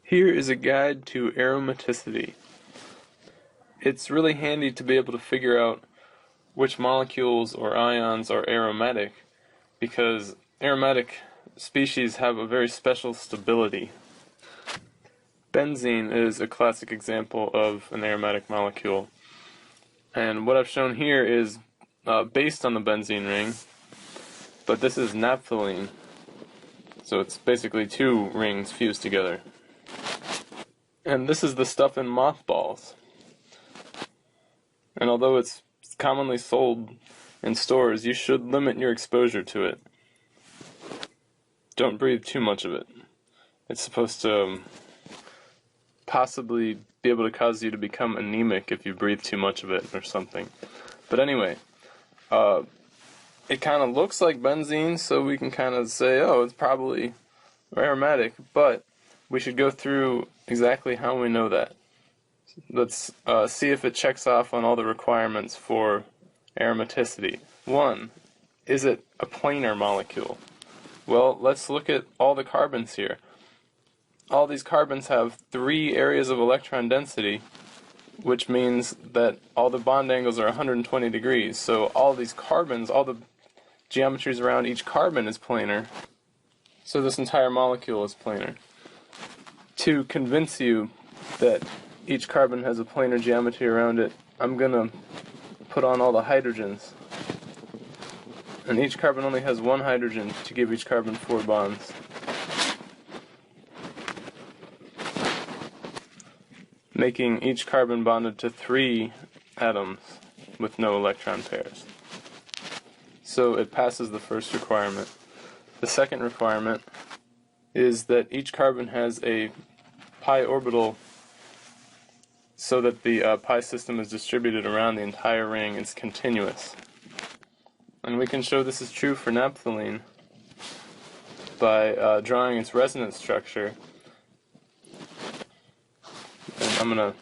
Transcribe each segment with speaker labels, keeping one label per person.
Speaker 1: Here is a guide to aromaticity. It's really handy to be able to figure out which molecules or ions are aromatic, because aromatic species have a very special stability. Benzene is a classic example of an aromatic molecule, and what I've shown here is based on the benzene ring, but this is naphthalene, so it's basically two rings fused together. And this is the stuff in mothballs. And although it's commonly sold in stores, you should limit your exposure to it. Don't breathe too much of it. It's supposed to possibly be able to cause you to become anemic if you breathe too much of it or something. But anyway, it kind of looks like benzene, so we can kind of say, oh, it's probably aromatic, but we should go through exactly how we know that. Let's see if it checks off on all the requirements for aromaticity. 1. Is it a planar molecule? Well, let's look at all the carbons here. All these carbons have 3 areas of electron density, which means that all the bond angles are 120 degrees. So all these carbons, all the geometries around each carbon is planar. So this entire molecule is planar. To convince you that each carbon has a planar geometry around it, I'm going to put on all the hydrogens. And each carbon only has 1 hydrogen to give each carbon 4 bonds. Making each carbon bonded to 3 atoms with no electron pairs. So it passes the first requirement. The second requirement is that each carbon has a pi orbital so that the pi system is distributed around the entire ring. It's continuous. And we can show this is true for naphthalene by drawing its resonance structure. And I'm going to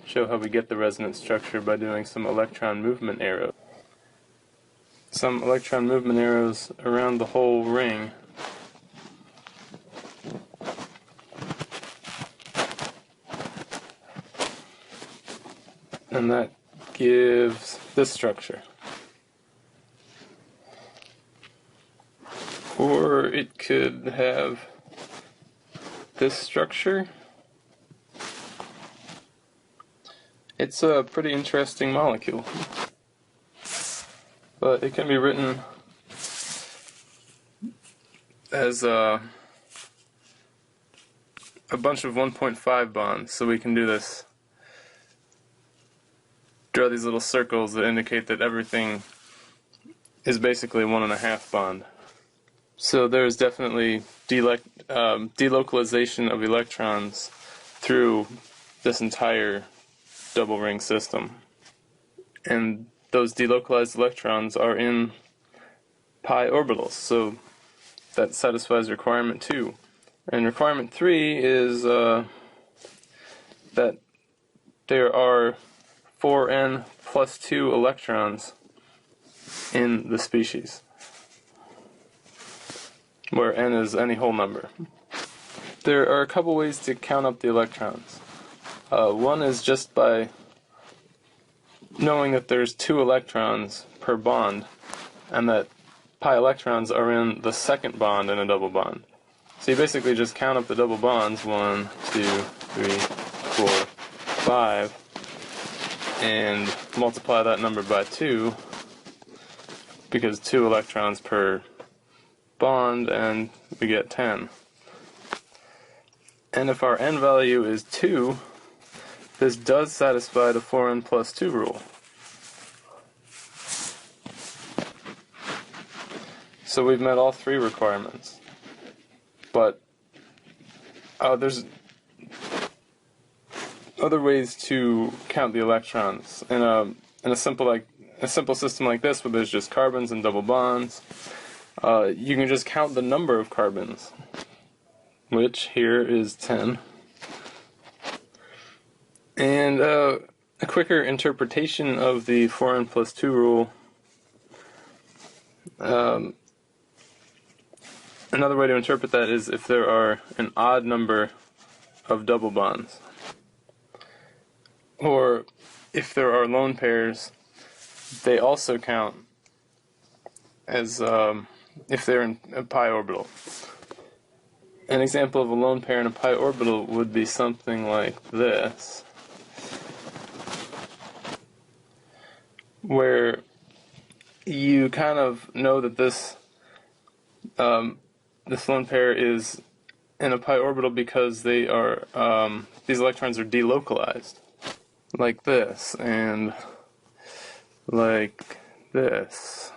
Speaker 1: show how we get the resonance structure by doing some electron movement arrows. Some electron movement arrows around the whole ring. And that gives this structure. Or it could have this structure. It's a pretty interesting molecule. But it can be written as a bunch of 1.5 bonds. So we can do this. Draw these little circles that indicate that everything is basically 1.5 bond. So there's definitely delocalization of electrons through this entire double ring system. And those delocalized electrons are in pi orbitals, so that satisfies requirement 2. And requirement 3 is that there are 4n plus 2 electrons in the species, where n is any whole number. There are a couple ways to count up the electrons. One is just by knowing that there's 2 electrons per bond, and that pi electrons are in the second bond in a double bond. So you basically just count up the double bonds, 1, 2, 3, 4, 5, and multiply that number by 2, because 2 electrons per bond, and we get 10. And if our n value is 2, this does satisfy the 4n plus 2 rule. So we've met all 3 requirements. But there's other ways to count the electrons. In a simple system like this, where there's just carbons and double bonds, you can just count the number of carbons, which here is 10. And a quicker interpretation of the 4n plus 2 rule. Another way to interpret that is if there are an odd number of double bonds. Or if there are lone pairs, they also count as if they're in a pi orbital. An example of a lone pair in a pi orbital would be something like this, where you kind of know that this lone pair is in a pi orbital because they are these electrons are delocalized, like this and like this.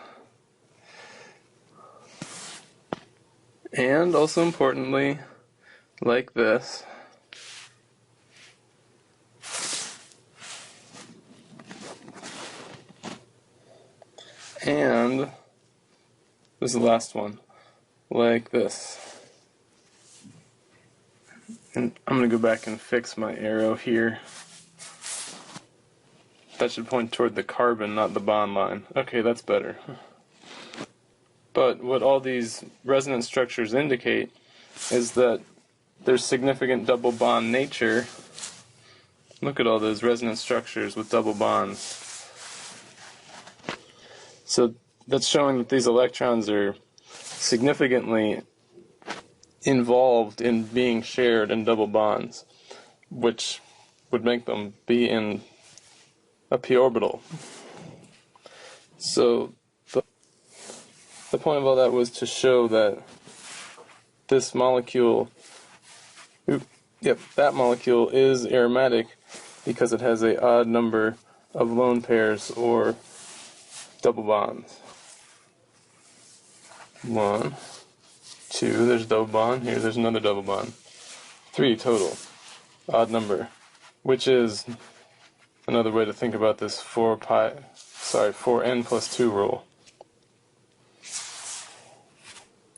Speaker 1: And also importantly, like this. And this is the last one, like this. And I'm going to go back and fix my arrow here. That should point toward the carbon, not the bond line. Okay, that's better. But what all these resonance structures indicate is that there's significant double bond nature. Look at all those resonance structures with double bonds. So that's showing that these electrons are significantly involved in being shared in double bonds, which would make them be in a p orbital. So the point of all that was to show that this molecule, that molecule is aromatic because it has an odd number of lone pairs or double bonds. 1, 2, there's a double bond. Here, there's another double bond. 3 total, odd number, which is another way to think about this 4n plus 2 rule.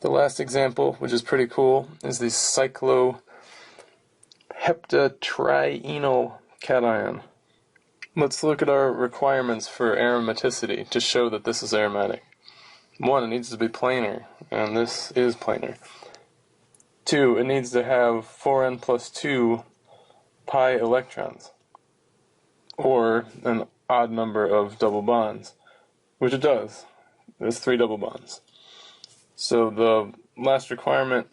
Speaker 1: The last example, which is pretty cool, is the cycloheptatrienyl cation. Let's look at our requirements for aromaticity to show that this is aromatic. 1, it needs to be planar, and this is planar. 2, it needs to have 4n plus 2 pi electrons, or an odd number of double bonds, which it does. There's 3 double bonds. So the last requirement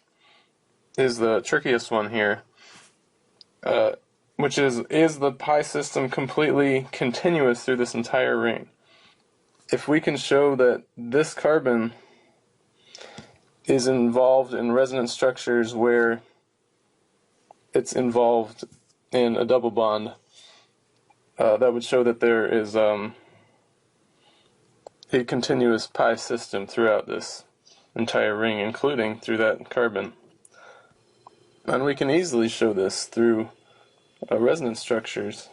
Speaker 1: is the trickiest one here, which is the pi system completely continuous through this entire ring? If we can show that this carbon is involved in resonance structures where it's involved in a double bond, that would show that there is a continuous pi system throughout this entire ring, including through that carbon. And we can easily show this through resonance structures.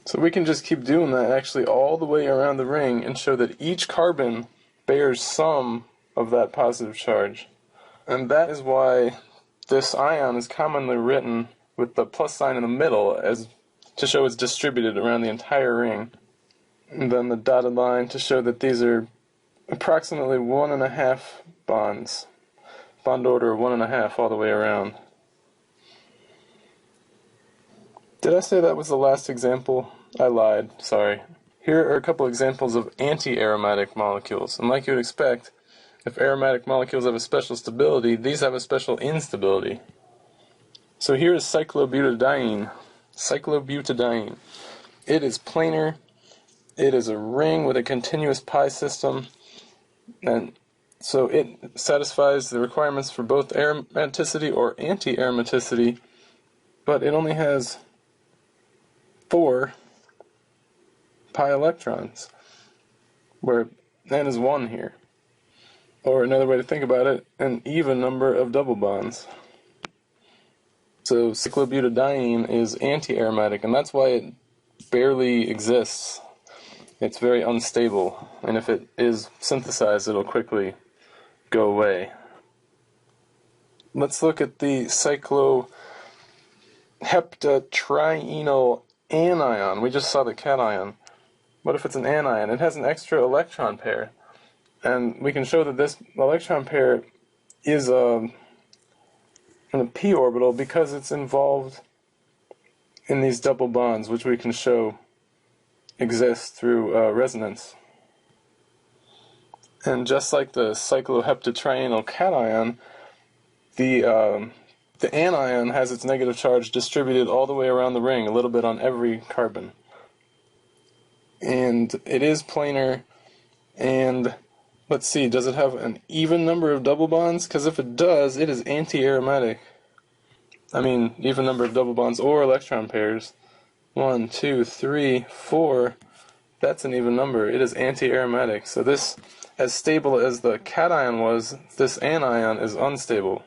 Speaker 1: So we can just keep doing that actually all the way around the ring and show that each carbon bears some of that positive charge. And that is why this ion is commonly written with the plus sign in the middle as to show it's distributed around the entire ring. And then the dotted line to show that these are approximately 1.5 bonds. Bond order of 1.5 all the way around. Did I say that was the last example? I lied, sorry. Here are a couple examples of anti-aromatic molecules. And like you would expect, if aromatic molecules have a special stability, these have a special instability. So here is cyclobutadiene. Cyclobutadiene. It is planar. It is a ring with a continuous pi system, and so it satisfies the requirements for both aromaticity or anti-aromaticity, but it only has 4 pi electrons, where n is 1 here. Or another way to think about it, an even number of double bonds. So cyclobutadiene is anti-aromatic, and that's why it barely exists. It's very unstable, and if it is synthesized, it'll quickly go away. Let's look at the cycloheptatrienyl anion. We just saw the cation. What if it's an anion? It has an extra electron pair, And we can show that this electron pair is in a p orbital because it's involved in these double bonds, which we can show exist through resonance. And just like the cycloheptatrienol cation, the anion has its negative charge distributed all the way around the ring, a little bit on every carbon. And it is planar, and let's see, does it have an even number of double bonds? Because if it does, it is anti-aromatic. I mean, even number of double bonds or electron pairs. 1, 2, 3, 4. That's an even number. It is anti-aromatic. So this, as stable as the cation was, this anion is unstable.